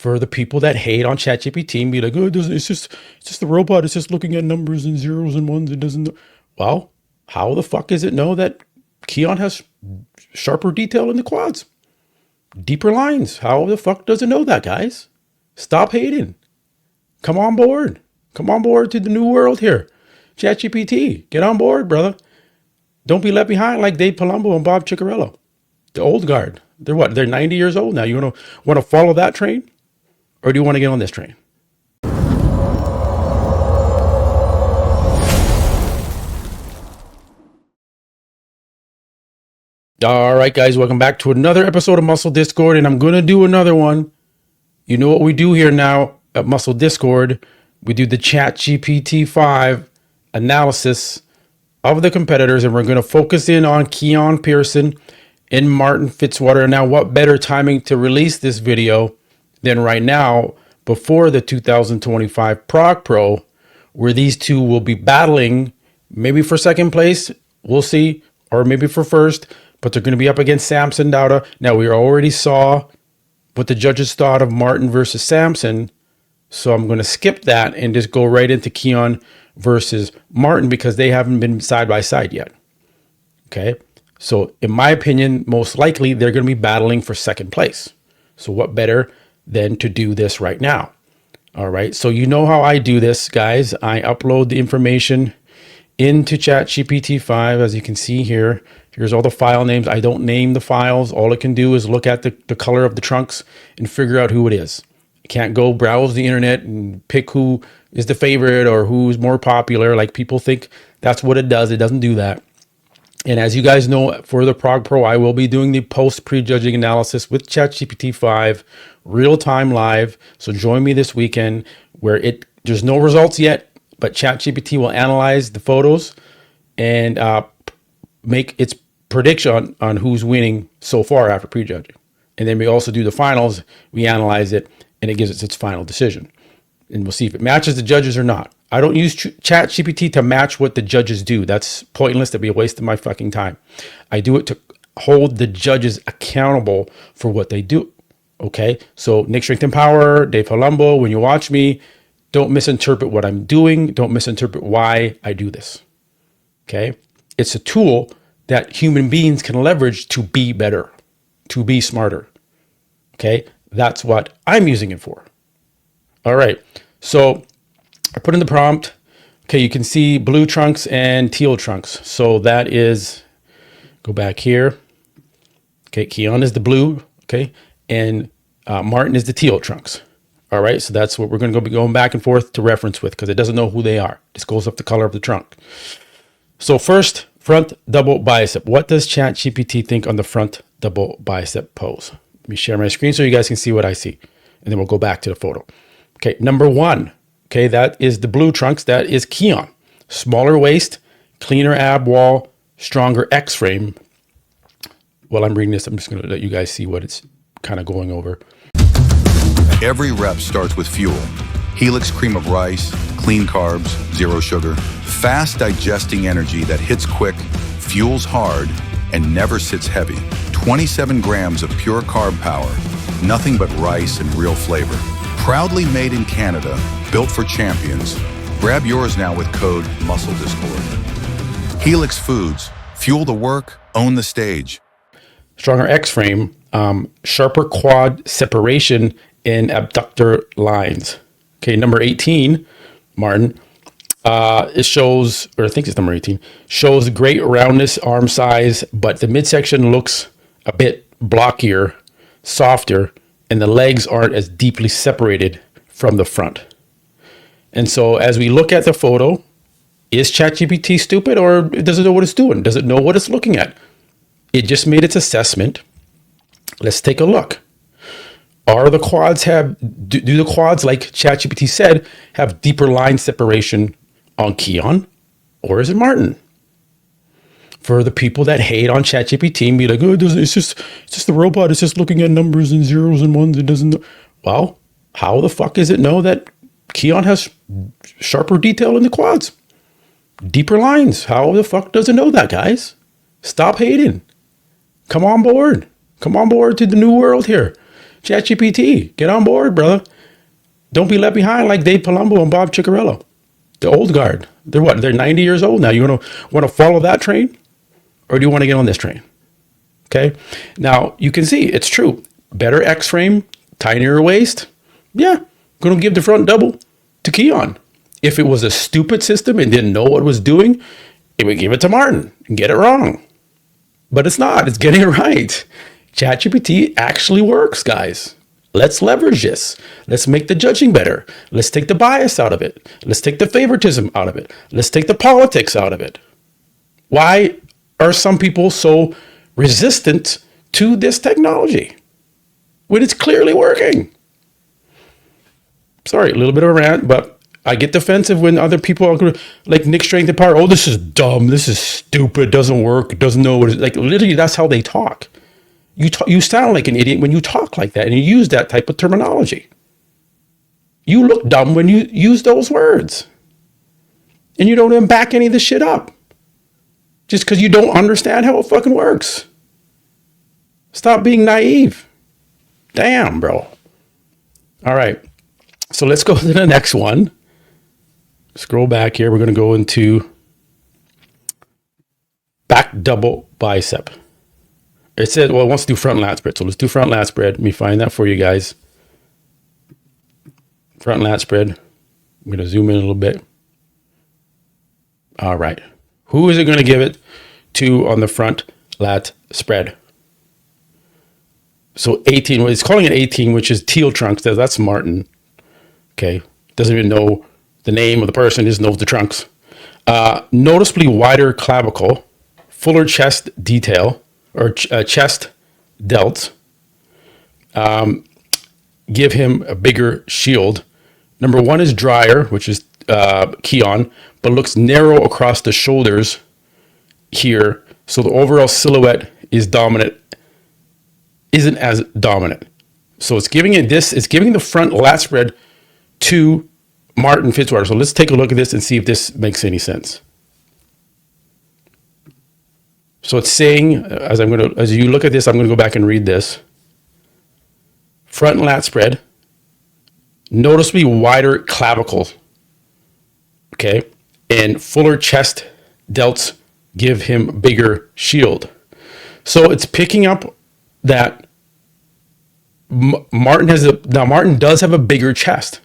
For the people that hate on ChatGPT and be like, oh, it's just the robot. It's just looking at numbers and zeros and ones. It doesn't know. Well, how the fuck does it know that Keone has sharper detail in the quads? Deeper lines. How the fuck does it know that, guys? Stop hating. Come on board. Come on board to the new world here. ChatGPT, get on board, brother. Don't be left behind like Dave Palumbo and Bob Ciccarello. The old guard. They're what? They're 90 years old now. You want to follow that train? Or do you want to get on this train? All right, guys, welcome back to another episode of Muscle Discord, and I'm going to do another one. You know what we do here now at Muscle Discord? We do the ChatGPT 5 analysis of the competitors, and we're going to focus in on Keone Pearson and Martin Fitzwater. Now, what better timing to release this video than right now before the 2025 Prague Pro, where these two will be battling, maybe for second place, we'll see, or maybe for first, but they're going to be up against Samson, Dauda. Now, we already saw what the judges thought of Martin versus Samson, so I'm going to skip that and just go right into Keone versus Martin because they haven't been side by side yet. Okay, so in my opinion, most likely they're going to be battling for second place. So what better than to do this right now? All right, so you know how I do this, guys. I upload the information into ChatGPT 5, as you can see here. Here's all the file names. I don't name the files. All it can do is look at the color of the trunks and figure out who it is. You can't go browse the internet and pick who is the favorite or who's more popular. Like people think that's what it does. It doesn't do that. And as you guys know, for the Prague Pro, I will be doing the post prejudging analysis with ChatGPT 5, real time live. So join me this weekend where there's no results yet, but ChatGPT will analyze the photos and make its prediction on who's winning so far after prejudging. And then we also do the finals. We analyze it and it gives us its final decision. And we'll see if it matches the judges or not. I don't use ChatGPT to match what the judges do. That's pointless. That'd be a waste of my fucking time. I do it to hold the judges accountable for what they do. Okay. So Nick Strength and Power, Dave Palumbo, when you watch me, don't misinterpret what I'm doing. Don't misinterpret why I do this. Okay. It's a tool that human beings can leverage to be better, to be smarter. Okay. That's what I'm using it for. All right. So I put in the prompt. Okay. You can see blue trunks and teal trunks. So that is, go back here. Okay. Keone is the blue. Okay. And Martin is the teal trunks. All right. So that's what we're going to be going back and forth to reference with because it doesn't know who they are. It just goes off the color of the trunk. So first, front double bicep. What does ChatGPT think on the front double bicep pose? Let me share my screen so you guys can see what I see. And then we'll go back to the photo. Okay, number one. Okay, that is the blue trunks. That is Keone. Smaller waist, cleaner ab wall, stronger X frame. While I'm reading this, I'm just going to let you guys see what it's kind of going over. Every rep starts with fuel. Helix cream of rice, clean carbs, zero sugar. Fast digesting energy that hits quick, fuels hard, and never sits heavy. 27 grams of pure carb power, nothing but rice and real flavor. Proudly made in Canada, built for champions. Grab yours now with code MUSCLEDISCORD. Helix Foods, fuel the work, own the stage. Stronger X frame, sharper quad separation in abductor lines. Okay, number 18, Martin. It shows, or I think it's number 18, shows great roundness, arm size, but the midsection looks a bit blockier, softer, and the legs aren't as deeply separated from the front. And so as we look at the photo, is ChatGPT stupid or does it know what it's doing? Does it know what it's looking at? It just made its assessment. Let's take a look. Do the quads, like ChatGPT said, have deeper line separation on Keone, or is it Martin? For the people that hate on ChatGPT and be like, oh, it's just the robot. It's just looking at numbers and zeros and ones. It doesn't know. Well, how the fuck does it know that Keone has sharper detail in the quads? Deeper lines. How the fuck does it know that, guys? Stop hating. Come on board. Come on board to the new world here. ChatGPT, get on board, brother. Don't be left behind like Dave Palumbo and Bob Ciccarello. The old guard. They're what? They're 90 years old now. You want to follow that train? Or do you want to get on this train? Okay. Now you can see it's true. Better X frame, tinier waist. Yeah. Going to give the front double to Keone. If it was a stupid system and didn't know what it was doing, it would give it to Martin and get it wrong. But it's not. It's getting it right. ChatGPT actually works, guys. Let's leverage this. Let's make the judging better. Let's take the bias out of it. Let's take the favoritism out of it. Let's take the politics out of it. Why are some people so resistant to this technology when it's clearly working? Sorry, a little bit of a rant, but I get defensive when other people are like Nick Strength and Power. Oh, this is dumb. This is stupid. Doesn't work. Doesn't know what it is. Like literally, that's how they talk. You sound like an idiot when you talk like that and you use that type of terminology. You look dumb when you use those words. And you don't even back any of this shit up. Just because you don't understand how it fucking works. Stop being naive. Damn, bro. All right. So let's go to the next one. Scroll back here. We're going to go into back double bicep. It said, well, it wants to do front lat spread. So let's do front lat spread. Let me find that for you guys. Front lat spread. I'm going to zoom in a little bit. All right. Who is it going to give it to on the front lat spread? So 18, well, it's calling it 18, which is Teal Trunks. That's Martin. Okay. Doesn't even know the name of the person, just knows the trunks. Noticeably wider clavicle, fuller chest detail, or chest delts. Give him a bigger shield. Number one is drier, which is Keone, but looks narrow across the shoulders here. So the overall silhouette is dominant, isn't as dominant. So it's giving it this, it's giving the front lat spread to Martin Fitzwater. So let's take a look at this and see if this makes any sense. So it's saying, as you look at this, I'm going to go back and read this. Front lat spread, noticeably wider clavicle, okay, and fuller chest delts give him bigger shield. So it's picking up that Martin does have a bigger chest,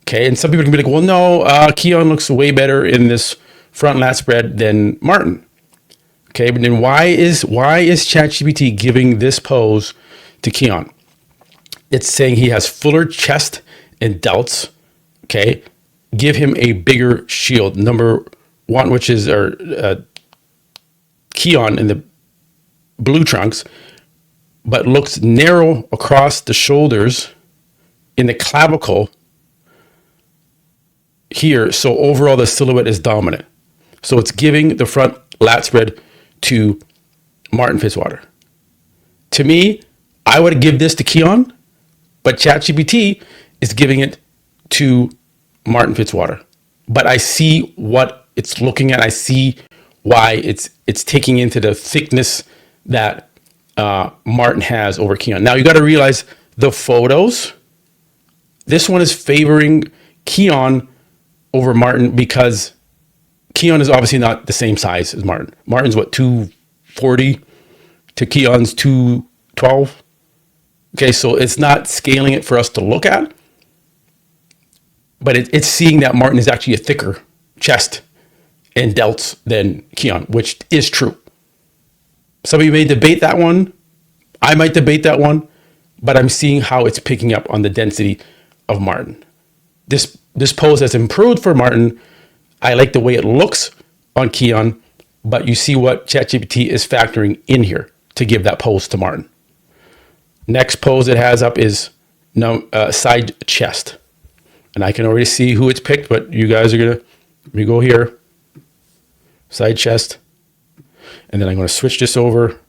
okay, and some people can be like, well, no, Keone looks way better in this front lat spread than Martin. Okay, but then why is ChatGPT giving this pose to Keone? It's saying he has fuller chest and delts. Okay, give him a bigger shield. Number one, which is Keone in the blue trunks, but looks narrow across the shoulders in the clavicle here. So overall, the silhouette is dominant. So it's giving the front lat spread to Martin Fitzwater. To me, I would give this to Keone, but ChatGPT is giving it to Martin Fitzwater. But I see what it's looking at. I see why it's taking into the thickness that Martin has over Keone. Now you got to realize the photos. This one is favoring Keone over Martin because Keone is obviously not the same size as Martin. Martin's what, 240 to Keone's 212. Okay, so it's not scaling it for us to look at, but it's seeing that Martin is actually a thicker chest and delts than Keone, which is true. Some of you may debate that one. I might debate that one, but I'm seeing how it's picking up on the density of Martin. This pose has improved for Martin. I like the way it looks on Keone, but you see what ChatGPT is factoring in here to give that pose to Martin. Next pose it has up is side chest. And I can already see who it's picked, but you guys are going to, let me go here, side chest. And then I'm going to switch this over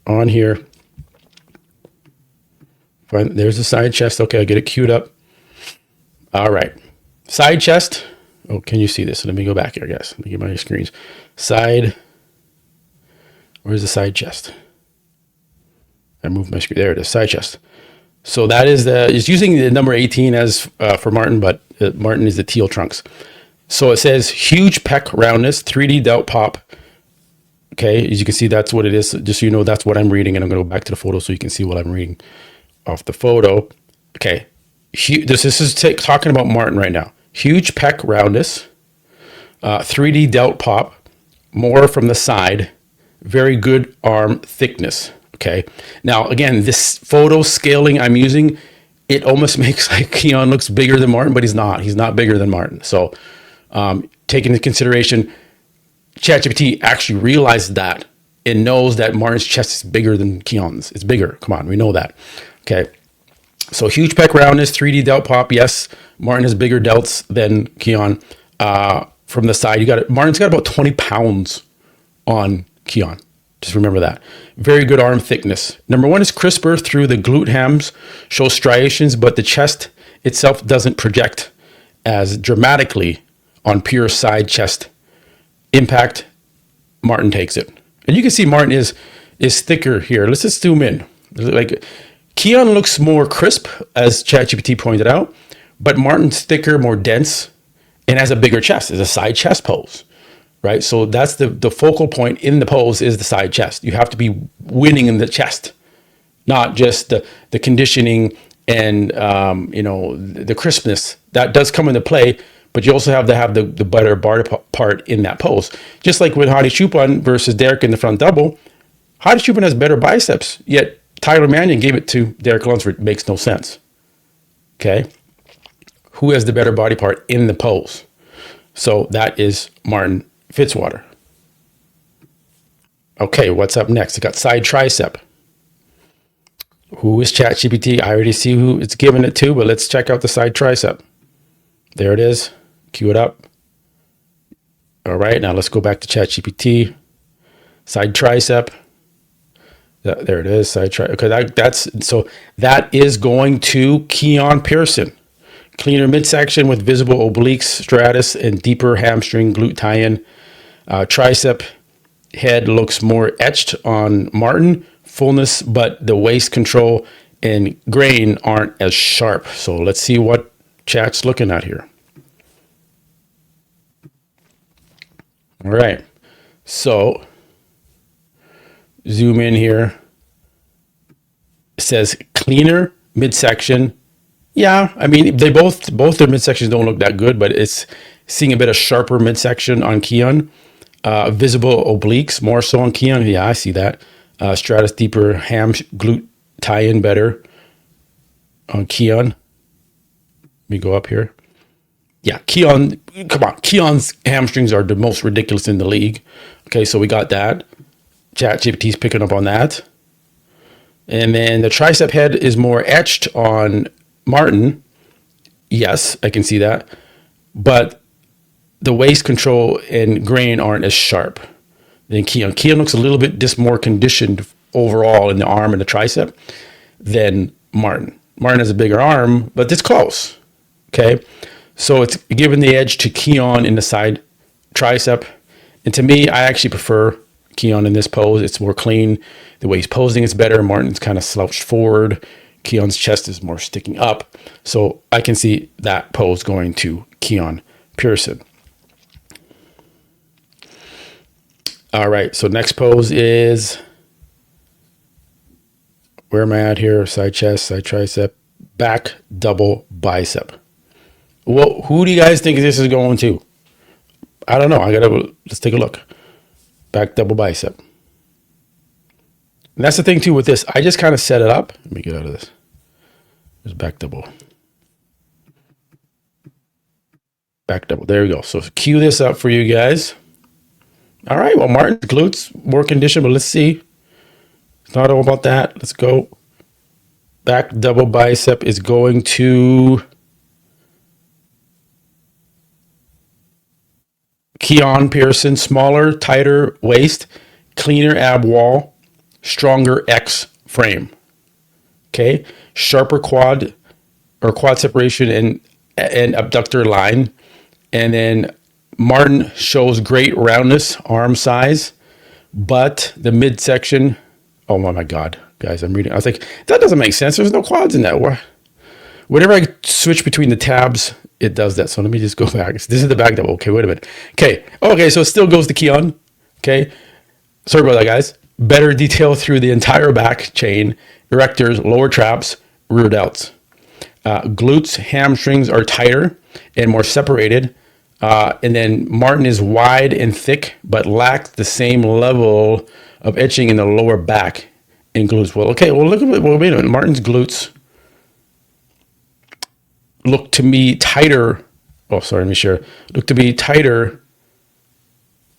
on here. Fine, there's the side chest. Okay, I'll get it queued up. All right. Side chest. Oh, can you see this? Let me go back here, guys. Let me get my screens. Side. Where's the side chest? I moved my screen. There it is, side chest. So that is it's using the number 18 as for Martin, but Martin is the teal trunks. So it says huge pec roundness, 3D delt pop. Okay, as you can see, that's what it is. Just so you know, that's what I'm reading, and I'm going to go back to the photo so you can see what I'm reading off the photo. Okay, this is talking about Martin right now. Huge pec roundness, 3D delt pop, more from the side, very good arm thickness. Okay, now again, this photo scaling I'm using, it almost makes like Keone looks bigger than Martin, but he's not. He's not bigger than Martin. So take into consideration, ChatGPT actually realized that. It knows that Martin's chest is bigger than Keone's. It's bigger. Come on, we know that. Okay. So huge pec roundness, 3D delt pop. Yes, Martin has bigger delts than Keone. From the side, Martin's got about 20 pounds on Keone. Just remember that. Very good arm thickness. Number one is crisper through the glute hams, shows striations, but the chest itself doesn't project as dramatically on pure side chest impact. Martin takes it. And you can see Martin is thicker here. Let's just zoom in. Like Keone looks more crisp, as ChatGPT pointed out, but Martin's thicker, more dense, and has a bigger chest. It's a side chest pose, right? So that's the focal point in the pose is the side chest. You have to be winning in the chest, not just the conditioning and the crispness that does come into play. But you also have to have the better bar part in that pose. Just like with Hadi Choopan versus Derek in the front double, Hadi Choopan has better biceps, yet Tyler Mannion gave it to Derek Lunsford. Makes no sense. Okay? Who has the better body part in the pose? So that is Martin Fitzwater. Okay, what's up next? I got side tricep. Who is ChatGPT? I already see who it's given it to, but let's check out the side tricep. There it is. Cue it up. All right, now let's go back to ChatGPT. Side tricep. There it is. Side tricep. Okay, that is going to Keone Pearson. Cleaner midsection with visible obliques, stratus, and deeper hamstring glute tie-in. Tricep head looks more etched on Martin. Fullness, but the waist control and grain aren't as sharp. So let's see what Chat's looking at here. All right, so zoom in here. It says cleaner midsection. Yeah, I mean they both their midsections don't look that good, but it's seeing a bit of sharper midsection on Keone. Visible obliques more so on Keone. Yeah, I see that. Stratus deeper ham glute tie-in better on Keone. Let me go up here. Yeah, Keone, come on. Keone's hamstrings are the most ridiculous in the league. Okay, so we got that. ChatGPT's picking up on that. And then the tricep head is more etched on Martin. Yes, I can see that. But the waist control and grain aren't as sharp than Keone. Keone looks a little bit more conditioned overall in the arm and the tricep than Martin. Martin has a bigger arm, but it's close. Okay. So it's giving the edge to Keone in the side tricep. And to me, I actually prefer Keone in this pose. It's more clean. The way he's posing is better. Martin's kind of slouched forward. Keone's chest is more sticking up. So I can see that pose going to Keone Pearson. All right. So next pose is, where am I at here? Side chest, side tricep, back double bicep. Well, who do you guys think this is going to? I don't know. Let's take a look. Back double bicep. And that's the thing too with this. I just kind of set it up. Let me get out of this. There's back double. Back double. There we go. So cue this up for you guys. All right. Well, Martin's glutes more conditioned, but let's see. It's not all about that. Let's go. Back double bicep is going to Keone Pearson. Smaller, tighter waist, cleaner ab wall, stronger X frame. Okay, sharper quad separation and abductor line, and then Martin shows great roundness, arm size, but the midsection. Oh my God, guys. I'm reading. I was like, that doesn't make sense. There's no quads in that. Whenever I switch between the tabs, it does that. So let me just go back. This is the back double. Okay, wait a minute. Okay, so it still goes to Keone. Okay, sorry about that, guys. Better detail through the entire back chain, erectors, lower traps, rear delts. Glutes, hamstrings are tighter and more separated. And then Martin is wide and thick, but lacks the same level of etching in the lower back and glutes. Well, okay, well, wait a minute. Martin's glutes look to me tighter. Oh, sorry, let me share. Look to be tighter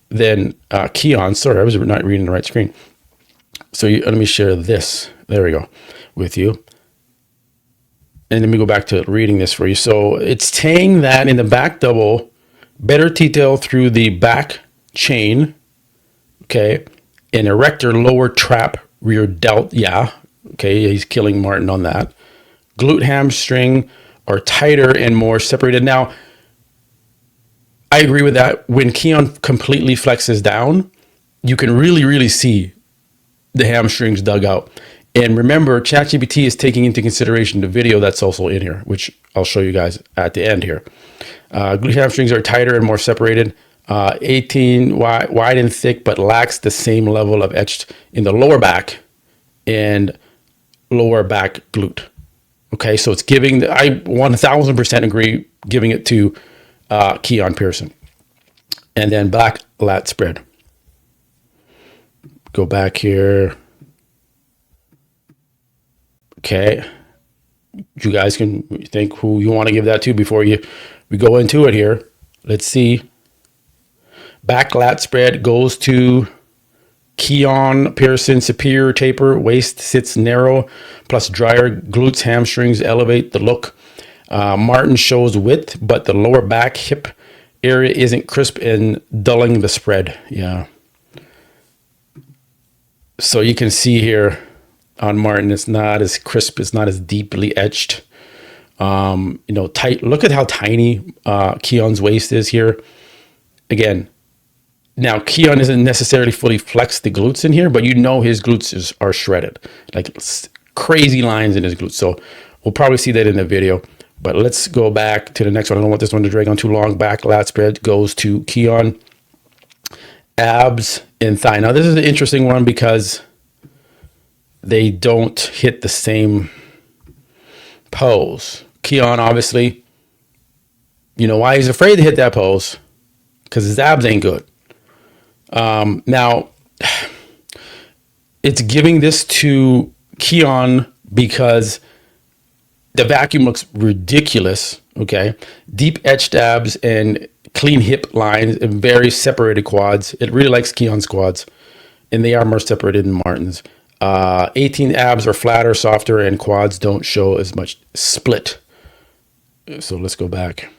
than Keone. Sorry, I was not reading the right screen. So let me share this. There we go with you. And let me go back to reading this for you. So it's saying that in the back double, better detail through the back chain, okay, an erector, lower trap, rear delt, yeah, okay, he's killing Martin on that. Glute, hamstring are tighter and more separated. Now, I agree with that. When Keone completely flexes down, you can really, really see the hamstrings dug out. And remember, ChatGPT is taking into consideration the video that's also in here, which I'll show you guys at the end here. Glute hamstrings are tighter and more separated. 18 wide and thick, but lacks the same level of etched in the lower back and lower back glute. Okay, so it's giving, I 1000% agree, giving it to Keone Pearson. And then back lat spread. Go back here. Okay, you guys can think who you want to give that to before we go into it here. Let's see. Back lat spread goes to Keone Pearson. Superior taper, waist sits narrow, plus drier glutes, hamstrings elevate the look. Martin shows width, but the lower back hip area isn't crisp and dulling the spread. Yeah. So you can see here on Martin, it's not as crisp, it's not as deeply etched. Tight. Look at how tiny Keone's waist is here. Again, now Keone isn't necessarily fully flexed the glutes in here, but his glutes are shredded, like crazy lines in his glutes. So we'll probably see that in the video. But let's go back to the next one. I don't want this one to drag on too long. Back lat spread goes to Keone. Abs and thigh. Now this is an interesting one because they don't hit the same pose. Keone, obviously, you know why he's afraid to hit that pose? Because his abs ain't good. Now, it's giving this to Keone because the vacuum looks ridiculous, okay? Deep etched abs and clean hip lines and very separated quads. It really likes Keone's quads, and they are more separated than Martin's. 18 abs are flatter, softer, and quads don't show as much split. So let's go back.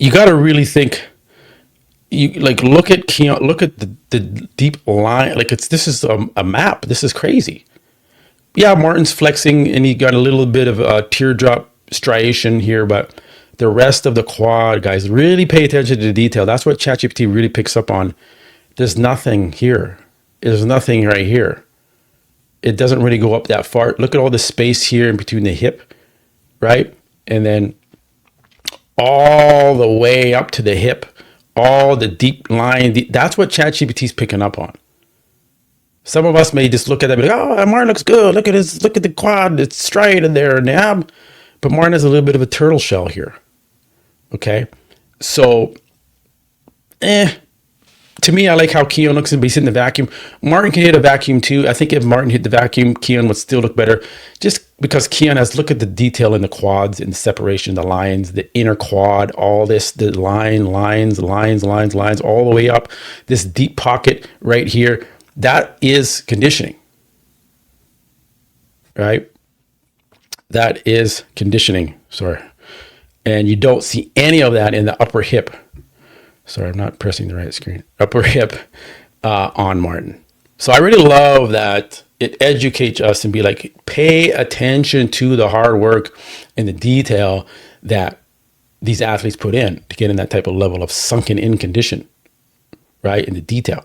You got to really think. You look at Keone, look at the deep line. This is a map. This is crazy. Yeah, Martin's flexing, and he got a little bit of a teardrop striation here, but the rest of the quad, guys, really pay attention to the detail. That's what ChatGPT really picks up on. There's nothing here. There's nothing right here. It doesn't really go up that far. Look at all the space here in between the hip, right? And then all the way up to the hip, all the deep line. That's what ChatGPT is picking up on. Some of us may just look at that and be like, oh, Martin looks good. Look at the quad. It's straight in there and the ab. But Martin has a little bit of a turtle shell here. Okay. So, to me, I like how Keone looks, and he's in the vacuum. Martin can hit a vacuum too. I think if Martin hit the vacuum, Keone would still look better, just because Keone has, look at the detail in the quads and the separation, the lines, the inner quad, all this, the lines, all the way up, this deep pocket right here. That is conditioning, right? That is conditioning. Sorry. And you don't see any of that in the upper hip. Sorry, I'm not pressing the right screen. Upper hip on Martin. So I really love that it educates us and be like, pay attention to the hard work and the detail that these athletes put in to get in that type of level of sunken in condition, right? In the detail.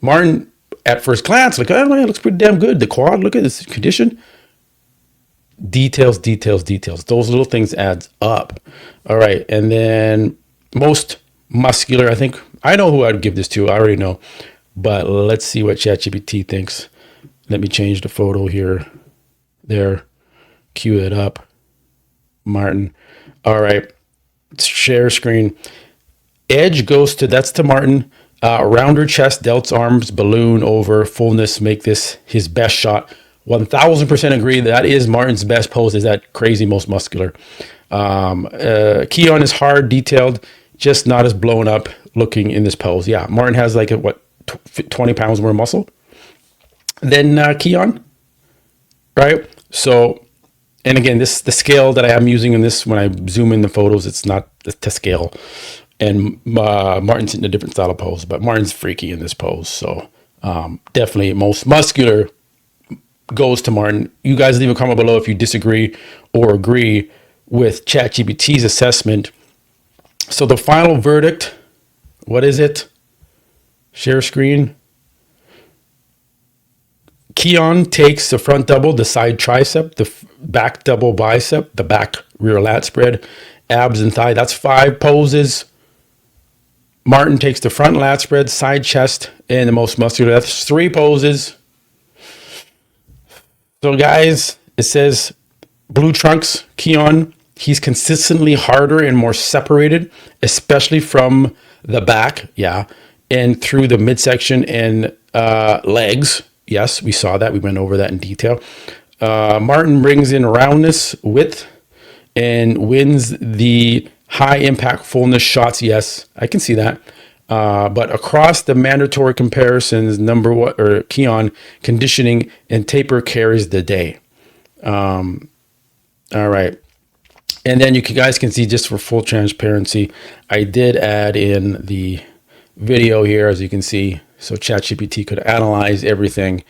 Martin at first glance, like, oh man, it looks pretty damn good. The quad, look at this condition. Details, details, details. Those little things adds up. All right. And then most muscular, I think I know who I'd give this to. I already know, but let's see what ChatGPT thinks. Let me change the photo here. There, cue it up. Martin. All right. Share screen. Edge goes to, that's to Martin. Rounder chest, delts, arms, balloon over, fullness, make this his best shot. 1000% agree. That is Martin's best pose, is that crazy most muscular. Keone is hard, detailed, just not as blown up looking in this pose. Yeah, Martin has like, 20 pounds more muscle than Keone, right? So, and again, the scale that I am using in this, when I zoom in the photos, it's not to scale. And Martin's in a different style of pose, but Martin's freaky in this pose. So definitely most muscular goes to Martin. You guys leave a comment below if you disagree or agree with ChatGPT's assessment. So the final verdict, what is it? Share screen. Keone takes the front double, the side tricep, the back double bicep, the back rear lat spread, abs and thigh. That's 5 poses. Martin takes the front lat spread, side chest, and the most muscular. That's 3 poses. So guys, it says blue trunks, Keone, he's consistently harder and more separated, especially from the back, yeah, and through the midsection and legs. Yes, we saw that. We went over that in detail. Martin brings in roundness, width, and wins the high impact fullness shots. Yes, I can see that. But across the mandatory comparisons, Keone, conditioning and taper carries the day. All right. And then you guys can see, just for full transparency, I did add in the video here, as you can see, so ChatGPT could analyze everything,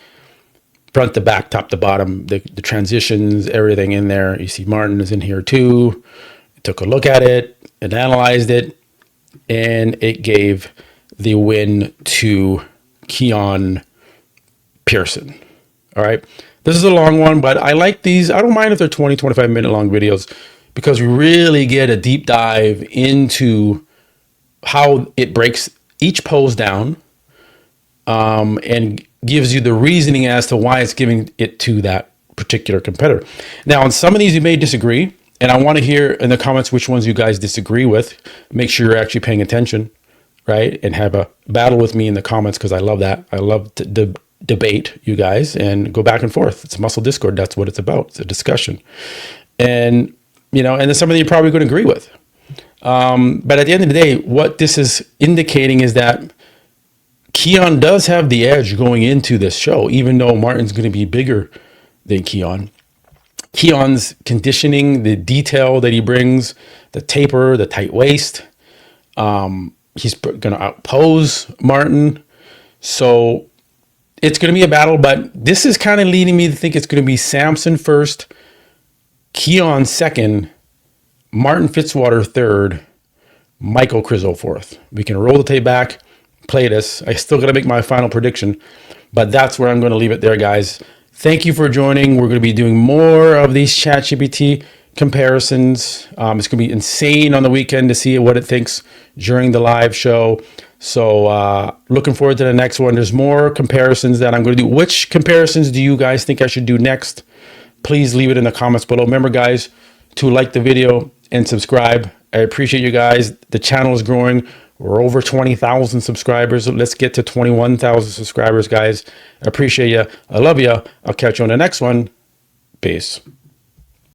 front to back, top to bottom, the transitions, everything in there. You see Martin is in here too. It took a look at it and analyzed it, and it gave the win to Keone Pearson. All right. This is a long one, but I like these. I don't mind if they're 20, 25 minute long videos, because we really get a deep dive into how it breaks each pose down, and gives you the reasoning as to why it's giving it to that particular competitor. Now, on some of these, you may disagree, and I want to hear in the comments which ones you guys disagree with. Make sure you're actually paying attention, right? And have a battle with me in the comments, because I love that. I love to debate you guys and go back and forth. It's Muscle Discord. That's what it's about. It's a discussion. And, and then some of you probably going to agree with. But at the end of the day, what this is indicating is that Keone does have the edge going into this show, even though Martin's going to be bigger than Keone. Keone's conditioning, the detail that he brings, the taper, the tight waist, he's going to outpose Martin. So it's going to be a battle, but this is kind of leading me to think it's going to be Samson first, Keone second, Martin Fitzwater third, Michael Krizo fourth. We can roll the tape back, play this. I still got to make my final prediction, but that's where I'm going to leave it there, guys. Thank you for joining. We're going to be doing more of these ChatGPT comparisons. It's going to be insane on the weekend to see what it thinks during the live show. So looking forward to the next one. There's more comparisons that I'm going to do. Which comparisons do you guys think I should do next? Please leave it in the comments below. Remember, guys, to like the video and subscribe. I appreciate you guys. The channel is growing. We're over 20,000 subscribers. Let's get to 21,000 subscribers, guys. I appreciate you. I love you. I'll catch you on the next one. Peace.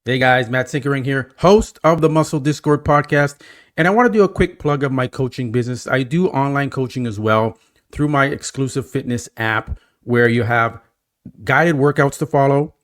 Hey guys, Matt Sinkering here, host of the Muscle Discord podcast. And I want to do a quick plug of my coaching business. I do online coaching as well through my exclusive fitness app, where you have guided workouts to follow,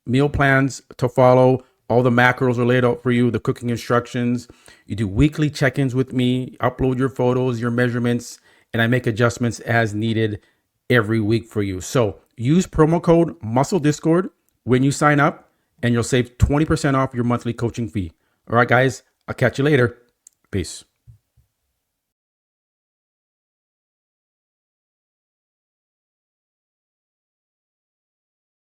meal plans to follow. All the macros are laid out for you, the cooking instructions. You do weekly check-ins with me, upload your photos, your measurements, and I make adjustments as needed every week for you. So use promo code MuscleDiscord when you sign up, and you'll save 20% off your monthly coaching fee. All right, guys, I'll catch you later. Peace.